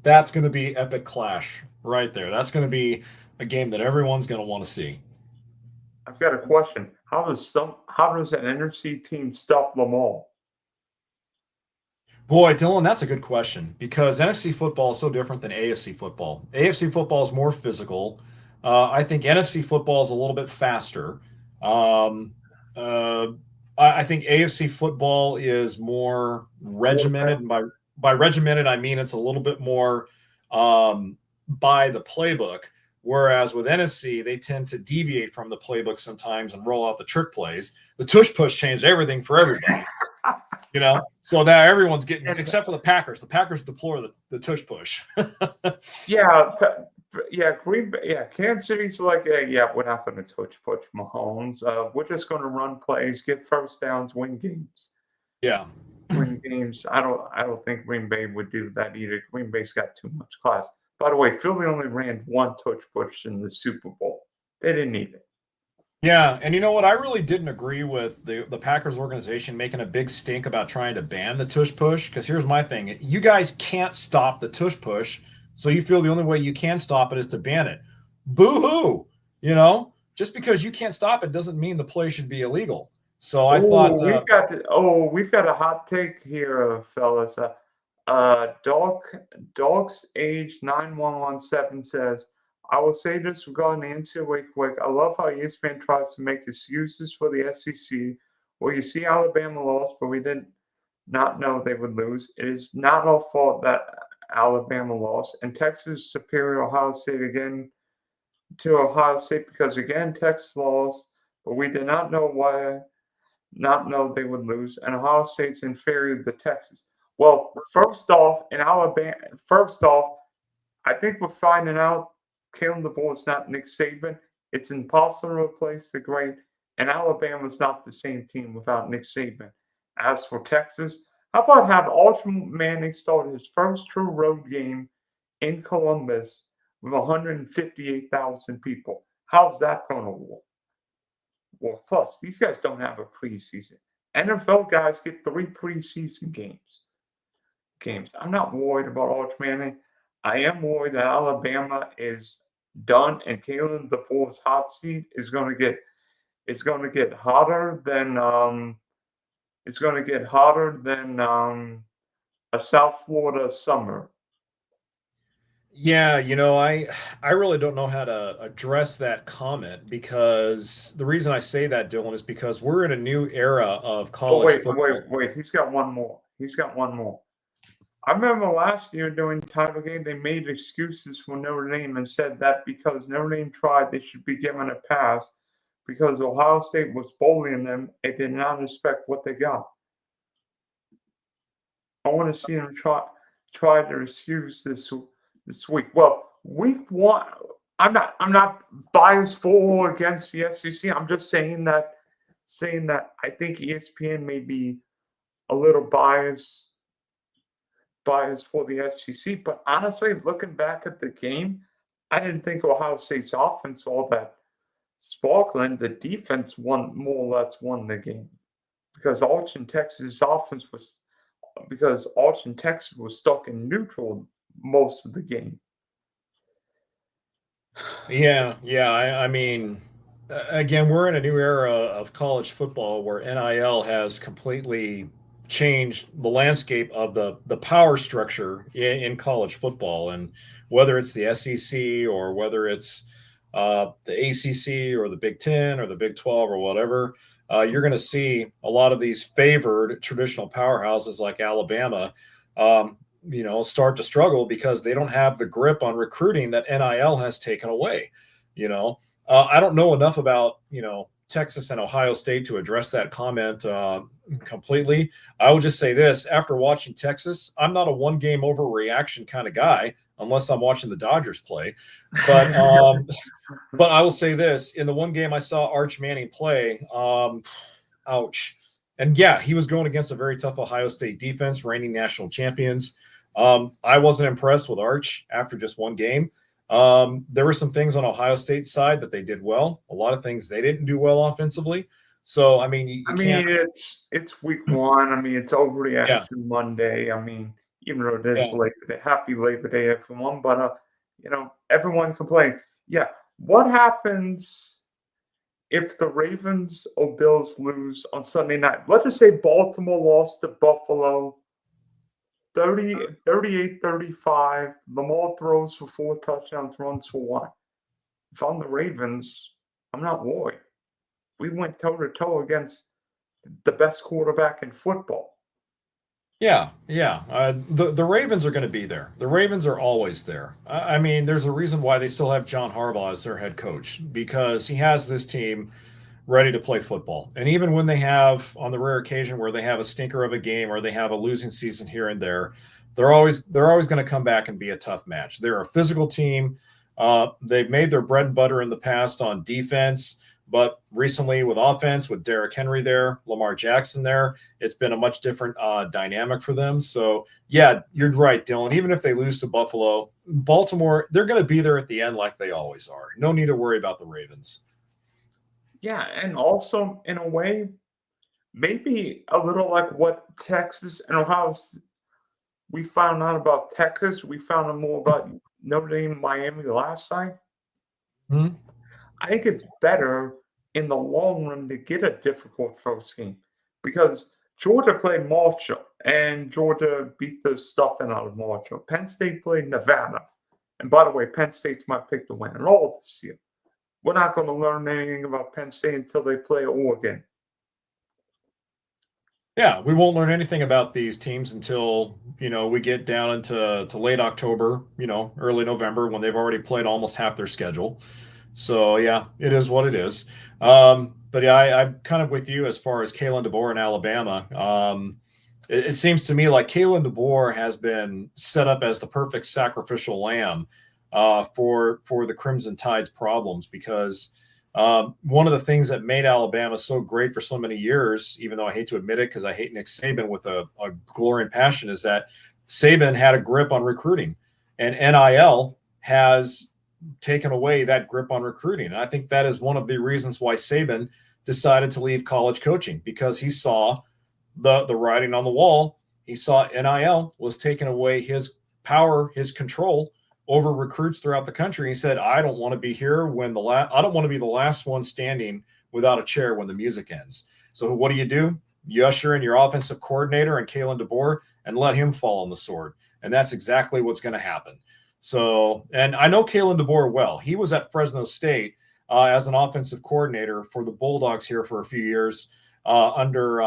epic clash right there. That's going to be a game that everyone's going to want to see. I've got a question. How does an NFC team stop them all? Boy, Dylan, that's a good question because NFC football is so different than AFC football. AFC football is more physical. I think NFC football is a little bit faster. I think AFC football is more regimented. And by regimented, I mean it's a little bit more by the playbook. Whereas with NFC, they tend to deviate from the playbook sometimes and roll out the trick plays. The tush push changed everything for everybody. So now everyone's getting, And except for the Packers. The Packers deploy the tush push. yeah, Green Bay, Kansas City's like, we're not going to touch push Mahomes. We're just going to run plays, get first downs, win games. Yeah. Win games. I don't think Green Bay would do that either. Green Bay's got too much class. By the way, Philly only ran one touch push in the Super Bowl. They didn't need it. Yeah, and you know what? I really didn't agree with the Packers organization making a big stink about trying to ban the tush push. Because here's my thing: you guys can't stop the tush push, so you feel the only way you can stop it is to ban it. Boo hoo! Just because you can't stop it doesn't mean the play should be illegal. So I thought, We've got a hot take here, fellas. Dogs age 9117 says, I will say this regarding the NCAA quick. I love how ESPN tries to make excuses for the SEC. Well, you see, Alabama lost, but we did not know they would lose. It is not our fault that Alabama lost. And Texas superior Ohio State again to Ohio State because, again, Texas lost, but we did not know they would lose. And Ohio State's inferior to Texas. Well, first off, I think we're finding out Kalen DeBoer is not Nick Saban. It's impossible to replace the great, and Alabama's not the same team without Nick Saban. As for Texas, how about have Archie Manning start his first true road game in Columbus with 158,000 people? How's that going to work? Well, plus, these guys don't have a preseason. NFL guys get 3 preseason games. I'm not worried about Arch Manning. I am worried that Alabama is done, and Kalen DeBoer's hot seat is going to get hotter than a South Florida summer. yeah, I really don't know how to address that comment because the reason I say that, Dylan, is because we're in a new era of Oh, college football. wait. He's got one more. I remember last year during the title game, they made excuses for Notre Dame and said that because Notre Dame tried, they should be given a pass because Ohio State was bullying them and did not expect what they got. I want to see them try to excuse this week. Well, week one, I'm not biased for or against the SEC. I'm just saying that I think ESPN may be a little biased for the SEC. But honestly, looking back at the game, I didn't think Ohio State's offense all that sparkling. The defense more or less won the game because Austin, Texas was stuck in neutral most of the game. Yeah, yeah. I mean, again, we're in a new era of college football where NIL has completely changed the landscape of the power structure in college football, and whether it's the SEC or whether it's the ACC or the Big Ten or the Big 12 or whatever, you're going to see a lot of these favored traditional powerhouses like Alabama. Start to struggle because they don't have the grip on recruiting that NIL has taken away. I don't know enough about Texas and Ohio State to address that comment completely. I will just say this: after watching Texas, I'm not a one game overreaction kind of guy unless I'm watching the Dodgers play. But but I will say this: in the one game I saw Arch Manning play, ouch. And yeah, he was going against a very tough Ohio State defense, reigning national champions. I wasn't impressed with Arch after just one game. There were some things on Ohio State's side that they did well. A lot of things they didn't do well offensively. So, I mean, you can't. It's week one. I mean, it's Yeah, overreaction Monday. I mean, even though it is yeah. Labor Day, happy Labor Day, everyone. But everyone complains. Yeah, what happens if the Ravens or Bills lose on Sunday night? Let's just say Baltimore lost to Buffalo 38-35. Lamar throws for 4 touchdowns, runs for 1. If I'm the Ravens, I'm not worried. We went toe-to-toe against the best quarterback in football. Yeah, yeah. The Ravens are going to be there. The Ravens are always there. I mean, there's a reason why they still have John Harbaugh as their head coach because he has this team ready to play football. And even when they have, on the rare occasion where they have a stinker of a game or they have a losing season here and there, they're always going to come back and be a tough match. They're a physical team. They've made their bread and butter in the past on defense, but recently with offense, with Derrick Henry there, Lamar Jackson there, it's been a much different dynamic for them. So yeah, you're right, Dylan. Even if they lose to Buffalo, Baltimore, they're going to be there at the end like they always are. No need to worry about the Ravens. Yeah, and also in a way, maybe a little like what Texas and Ohio we found out about Texas. We found out more about Notre Dame, Miami last time. Hmm. I think it's better in the long run to get a difficult first game because Georgia played Marshall and Georgia beat the stuffing out of Marshall. Penn State played Nevada. And by the way, Penn State's my pick to win it all this year. We're not going to learn anything about Penn State until they play Oregon. Yeah, we won't learn anything about these teams until, we get down into late October, early November when they've already played almost half their schedule. So yeah, it is what it is. But yeah, I'm kind of with you as far as Kalen DeBoer in Alabama. It seems to me like Kalen DeBoer has been set up as the perfect sacrificial lamb for the Crimson Tide's problems because one of the things that made Alabama so great for so many years, even though I hate to admit it because I hate Nick Saban with a glory and passion, is that Saban had a grip on recruiting, and NIL has taken away that grip on recruiting. And I think that is one of the reasons why Saban decided to leave college coaching because he saw the writing on the wall. He saw NIL was taking away his power, his control over recruits throughout the country. He said, "I don't want to be here when I don't want to be the last one standing without a chair when the music ends." So what do? You usher in your offensive coordinator and Kalen DeBoer and let him fall on the sword. And that's exactly what's going to happen. So, and I know Kalen DeBoer well. He was at Fresno State as an offensive coordinator for the Bulldogs here for a few years under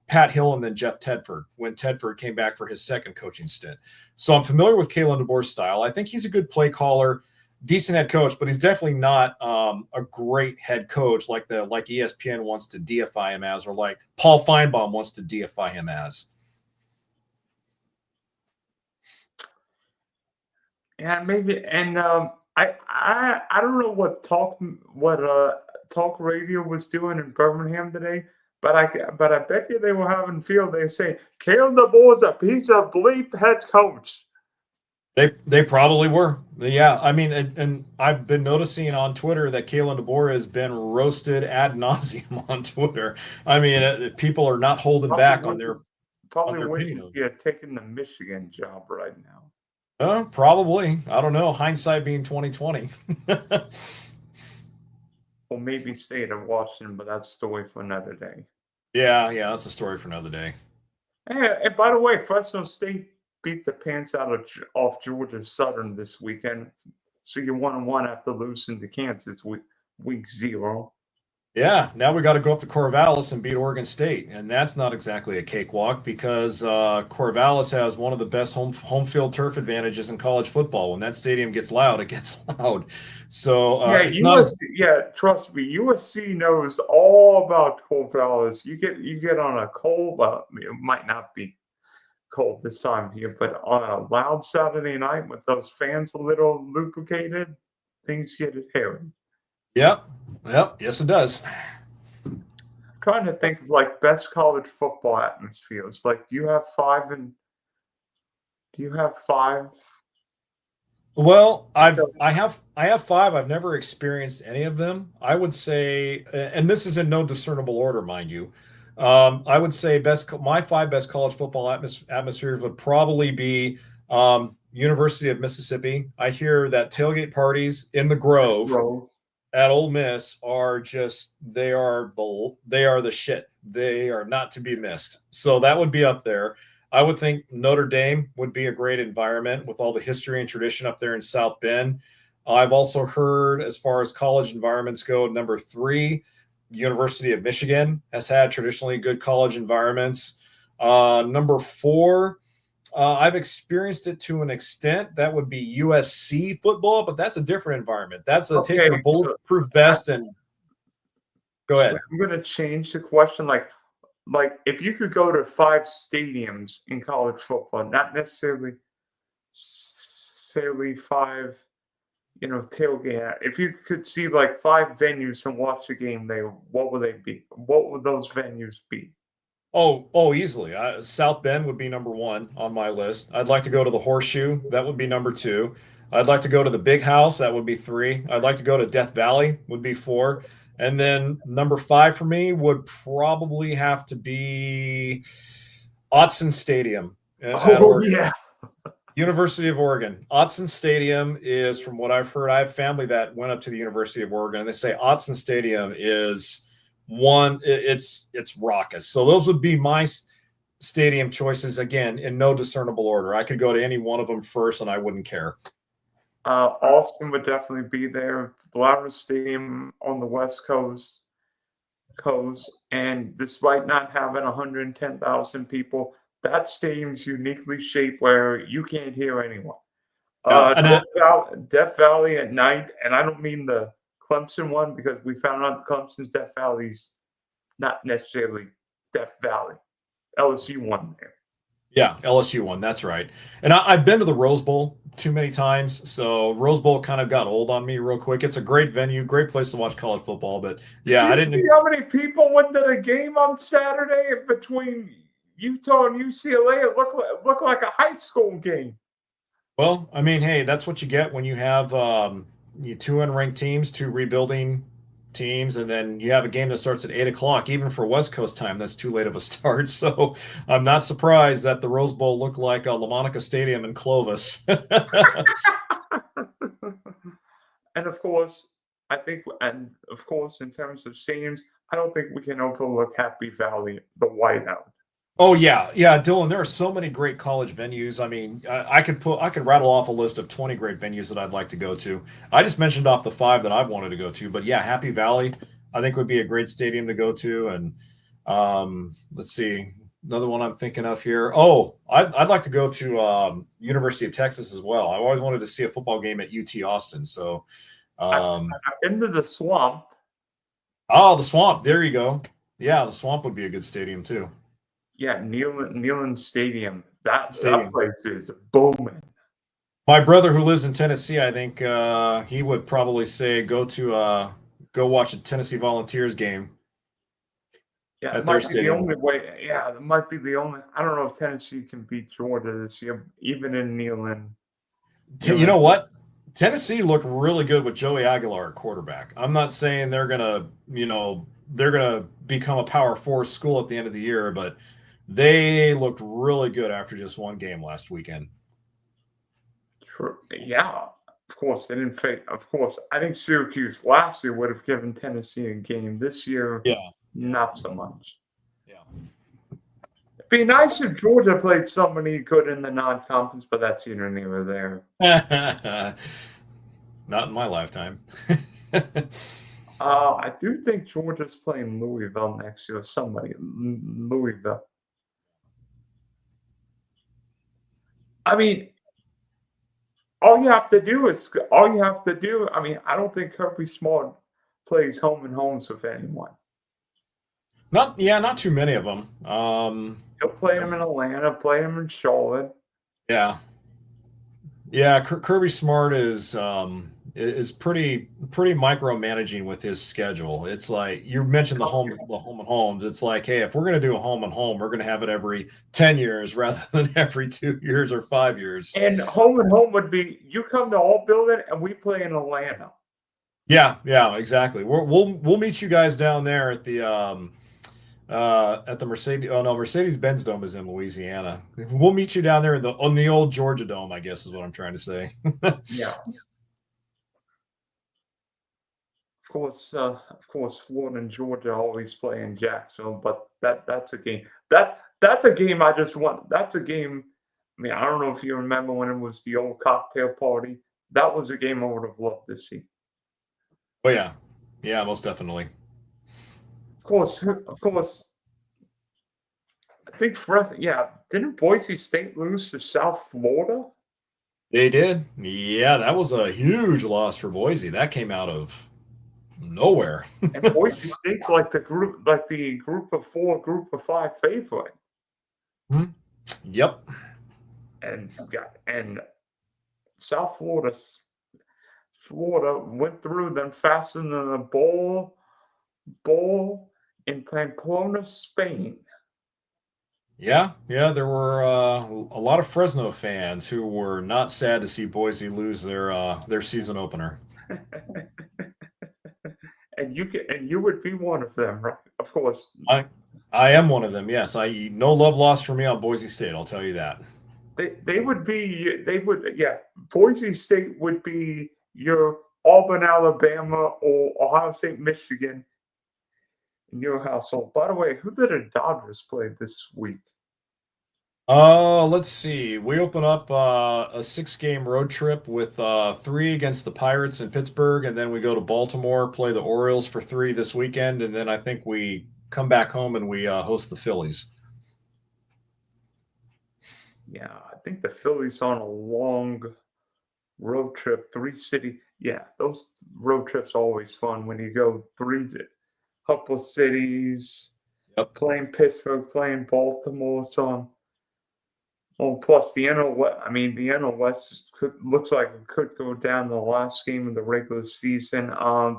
Pat Hill and then Jeff Tedford when Tedford came back for his second coaching stint. So I'm familiar with Kalen DeBoer's style. I think he's a good play caller, decent head coach, but he's definitely not a great head coach like ESPN wants to deify him as, or like Paul Feinbaum wants to deify him as. Yeah, maybe. And I don't know what talk radio was doing in Birmingham today, but I bet you they were having field. They say Kalen DeBoer's a piece of bleep head coach. They probably were. Yeah, I mean, and I've been noticing on Twitter that Kalen DeBoer has been roasted ad nauseum on Twitter. I mean, people are not holding back on their wishes opinion. he had taken the Michigan job right now. Probably. I don't know. Hindsight being 2020. Or maybe stayed at Washington, but that's a story for another day. Yeah, that's a story for another day. And by the way, Fresno State beat the pants off Georgia Southern this weekend. So you're 1-1 after losing to Kansas week 0. Yeah, now we got to go up to Corvallis and beat Oregon State, and that's not exactly a cakewalk because Corvallis has one of the best home field turf advantages in college football. When that stadium gets loud, it gets loud. So it's not. Trust me, USC knows all about Corvallis. You get on a cold, well, it might not be cold this time of year, but on a loud Saturday night with those fans a little lubricated, things get hairy. Yep. Yes, it does. Trying to think of like best college football atmospheres. Like, do you have five? Well, I have 5. I've never experienced any of them. I would say, and this is in no discernible order, mind you. I would say my 5 best college football atmospheres would probably be University of Mississippi. I hear that tailgate parties in the Grove at Ole Miss are the shit. They are not to be missed. So that would be up there. I would think Notre Dame would be a great environment with all the history and tradition up there in South Bend. I've also heard, as far as college environments go, number 3, University of Michigan has had traditionally good college environments. Number four, I've experienced it to an extent. That would be USC football, but that's a different environment. That's a take Okay, your so bulletproof I, vest and go so ahead. I'm gonna change the question. Like if you could go to 5 stadiums in college football, not necessarily five, tailgate. If you could see like 5 venues and watch the game there, what would they be? What would those venues be? Oh, easily. South Bend would be number one on my list. I'd like to go to the Horseshoe. That would be number two. I'd like to go to the Big House. That would be three. I'd like to go to Death Valley. Would be four. And then number five for me would probably have to be Autzen Stadium at Oh Oregon. yeah. University of Oregon. Autzen Stadium is, from what I've heard, I have family that went up to the University of Oregon, and they say Autzen Stadium is it's raucous. So those would be my stadium choices, again, in no discernible order. I could go to any one of them first, and I wouldn't care. Austin would definitely be there. Blauer Stadium on the West Coast, and despite not having 110,000 people, that stadium's uniquely shaped where you can't hear anyone. Yeah, and Death Valley at night, and I don't mean the Clemson one because we found out Clemson's Death Valley's not necessarily Death Valley. LSU won there. yeah, LSU one. That's right. And I've been to the Rose Bowl too many times, so Rose Bowl kind of got old on me real quick. It's a great venue, great place to watch college football. But Did yeah, I you see didn't. how many people went to the game on Saturday between Utah and UCLA? It looked like a high school game. Well, I mean, hey, that's what you get when you have you two unranked teams, two rebuilding teams, and then you have a game that starts at 8 o'clock. Even for West Coast time, that's too late of a start. So I'm not surprised that the Rose Bowl looked like a LaMonica Stadium in Clovis. And of course, in terms of stadiums, I don't think we can overlook Happy Valley, the whiteout. Oh yeah, Dylan. There are so many great college venues. I mean, I could rattle off a list of 20 great venues that I'd like to go to. I just mentioned off the five that I've wanted to go to, but yeah, Happy Valley, I think would be a great stadium to go to. And let's see, another one I'm thinking of here. Oh, I'd like to go to University of Texas as well. I always wanted to see a football game at UT Austin. So, I've, um, I've been to the Swamp. oh, the Swamp. There you go. Yeah, the Swamp would be a good stadium too. Yeah, Neyland Stadium. That Stadium. place is booming. My brother who lives in Tennessee, I think he would probably say go watch a Tennessee Volunteers game Yeah, it at their might be the stadium. only way. Yeah, it might be the only. I don't know if Tennessee can beat Georgia this year, even in Neyland. You Neyland. know what? Tennessee looked really good with Joey Aguilar at quarterback. I'm not saying they're gonna become a Power Four school at the end of the year, but they looked really good after just one game last weekend. True. Yeah, of course they didn't face. Of course, I think Syracuse last year would have given Tennessee a game. This year, Yeah, yeah, not so much. yeah. It'd be nice if Georgia played somebody good in the non-conference, but that's either neither there. Not in my lifetime. I do think Georgia's playing Louisville next year. Somebody, Louisville. I mean, all you have to do. I mean, I don't think Kirby Smart plays home and homes with anyone. Not too many of them. He'll play him in Atlanta, play him in Charlotte. Yeah, yeah. Kirby Smart is pretty micromanaging with his schedule. It's like you mentioned the home and homes. It's like, hey, if we're gonna do a home and home, we're gonna have it every 10 years rather than every 2 years or 5 years. And home would be you come to our building and we play in Atlanta. Yeah, exactly. We'll meet you guys down there at the Mercedes. Oh no, Mercedes-Benz Dome is in Louisiana. We'll meet you down there on the old Georgia Dome, I guess is what I'm trying to say. Yeah. Of course, Florida and Georgia always play in Jacksonville, but that's a game. That's a game I just want. That's a game. I mean, I don't know if you remember when it was the old cocktail party. That was a game I would have loved to see. Oh yeah, most definitely. Of course, think Fresno. Yeah, didn't Boise State lose to South Florida? They did. Yeah, that was a huge loss for Boise. That came out of nowhere. And Boise State's like the group of four, group of five favorite. Yep. And South Florida went through them faster than a ball in Pamplona, Spain. Yeah, there were a lot of Fresno fans who were not sad to see Boise lose their season opener. And you would be one of them, right? Of course. I am one of them. Yes, no love lost for me on Boise State. I'll tell you that. Boise State would be your Auburn, Alabama, or Ohio State, Michigan in your household. By the way, who did the Dodgers play this week? Let's see. We open up a 6-game road trip with 3 against the Pirates in Pittsburgh, and then we go to Baltimore, play the Orioles for 3 this weekend, and then I think we come back home and we host the Phillies. Yeah, I think the Phillies on a long road trip, 3 city. Yeah, those road trips are always fun when you go 3 couple cities, playing Pittsburgh, playing Baltimore, so on. Oh, plus the NL West. I mean, the NL West looks like it could go down the last game of the regular season.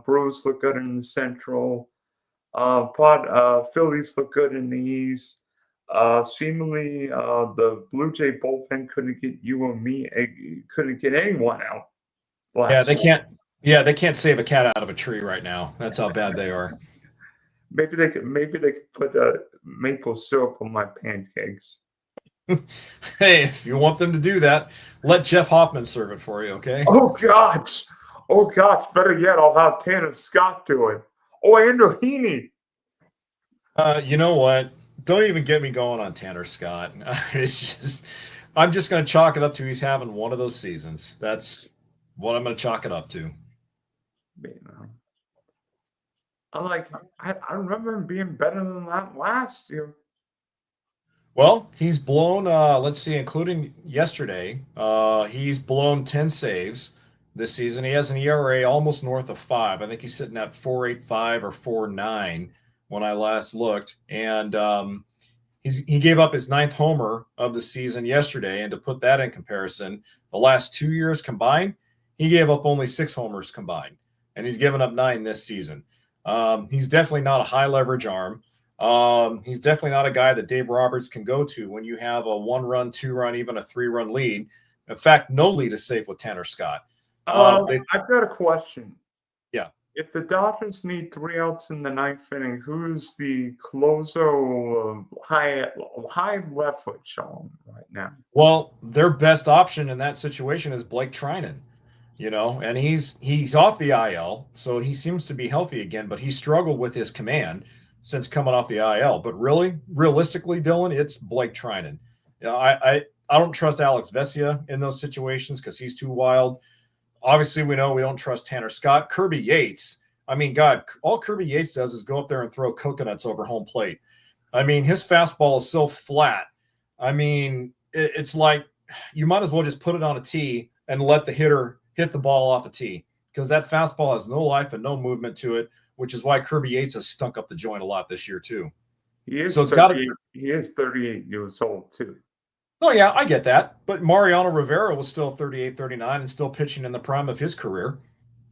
Brewers look good in the Central. Phillies look good in the East. Seemingly, the Blue Jay bullpen couldn't get you and me. Couldn't get anyone out. Yeah, they can't. Yeah, they can't save a cat out of a tree right now. That's how bad they are. Maybe they could put maple syrup on my pancakes. Hey, if you want them to do that, let Jeff Hoffman serve it for you, okay? Oh gosh. Better yet, I'll have Tanner Scott do it. Oh, Andrew Heaney. You know what? Don't even get me going on Tanner Scott. I'm just going to chalk it up to he's having one of those seasons. That's what I'm going to chalk it up to. I remember him being better than that last year. Well, he's blown, let's see, including yesterday, he's blown 10 saves this season. He has an ERA almost north of 5. I think he's sitting at 4.85 or 4.9 when I last looked. And he gave up his 9th homer of the season yesterday. And to put that in comparison, the last 2 years combined, he gave up only 6 homers combined. And he's given up 9 this season. He's definitely not a high leverage arm. He's definitely not a guy that Dave Roberts can go to when you have a 1-run, 2-run, even a 3-run lead. In fact, no lead is safe with Tanner Scott. I've got a question. Yeah. If the Dodgers need 3 outs in the 9th inning, who's the closer high leverage on right now? Well, their best option in that situation is Blake Trinan. And he's off the IL, so he seems to be healthy again, but he struggled with his command since coming off the IL. But realistically, Dylan, it's Blake Trinan. I don't trust Alex Vesia in those situations because he's too wild. Obviously, we know we don't trust Tanner Scott. Kirby Yates, I mean, God, all Kirby Yates does is go up there and throw coconuts over home plate. I mean, his fastball is so flat. I mean, it's like you might as well just put it on a tee and let the hitter hit the ball off a tee because that fastball has no life and no movement to it, which is why Kirby Yates has stunk up the joint a lot this year too. He is 38 years old too. Oh, yeah, I get that. But Mariano Rivera was still 38, 39 and still pitching in the prime of his career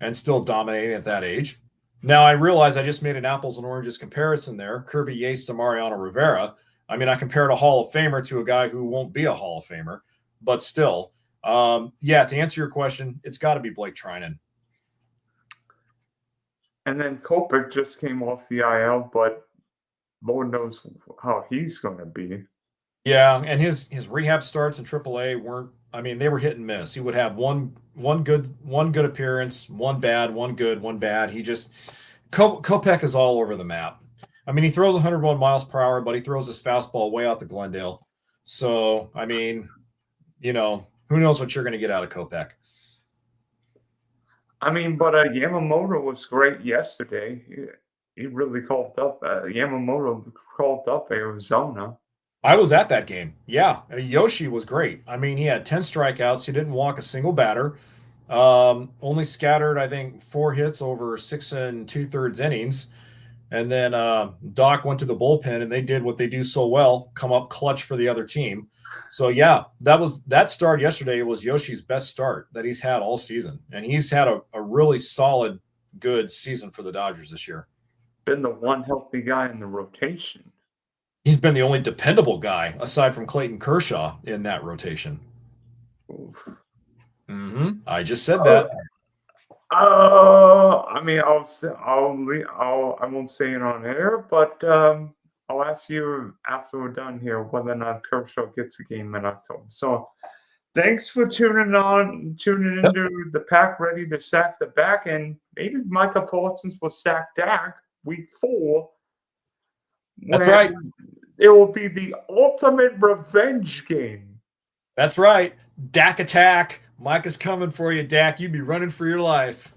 and still dominating at that age. Now, I realize I just made an apples and oranges comparison there, Kirby Yates to Mariano Rivera. I mean, I compared a Hall of Famer to a guy who won't be a Hall of Famer, but still. To answer your question, it's got to be Blake Trinan. And then Kopech just came off the IL, but Lord knows how he's going to be. Yeah, and his rehab starts in AAA weren't. I mean, they were hit and miss. He would have one good appearance, one bad, one good, one bad. Kopech is all over the map. I mean, he throws 101 miles per hour, but he throws his fastball way out to Glendale. So, I mean, who knows what you're going to get out of Kopech. I mean, but Yamamoto was great yesterday. He really called up. Yamamoto called up Arizona. I was at that game. Yeah, Yoshi was great. I mean, he had 10 strikeouts. He didn't walk a single batter. Only scattered, I think, 4 hits over 6 and 2/3 innings. And then Doc went to the bullpen, and they did what they do so well: come up clutch for the other team. So yeah, that start yesterday was Yoshi's best start that he's had all season, and he's had a really solid, good season for the Dodgers this year. Been the one healthy guy in the rotation. He's been the only dependable guy aside from Clayton Kershaw in that rotation. Oof. I just said that. I mean, I won't say it on air, but I'll ask you after we're done here whether or not Kershaw gets a game in October. So, thanks for tuning Yep. into the pack ready to sack the back, and maybe Micah Parsons will sack Dak week 4. That's When right. it will be the ultimate revenge game. That's right. Dak attack. Mike is coming for you, Dak. You be running for your life.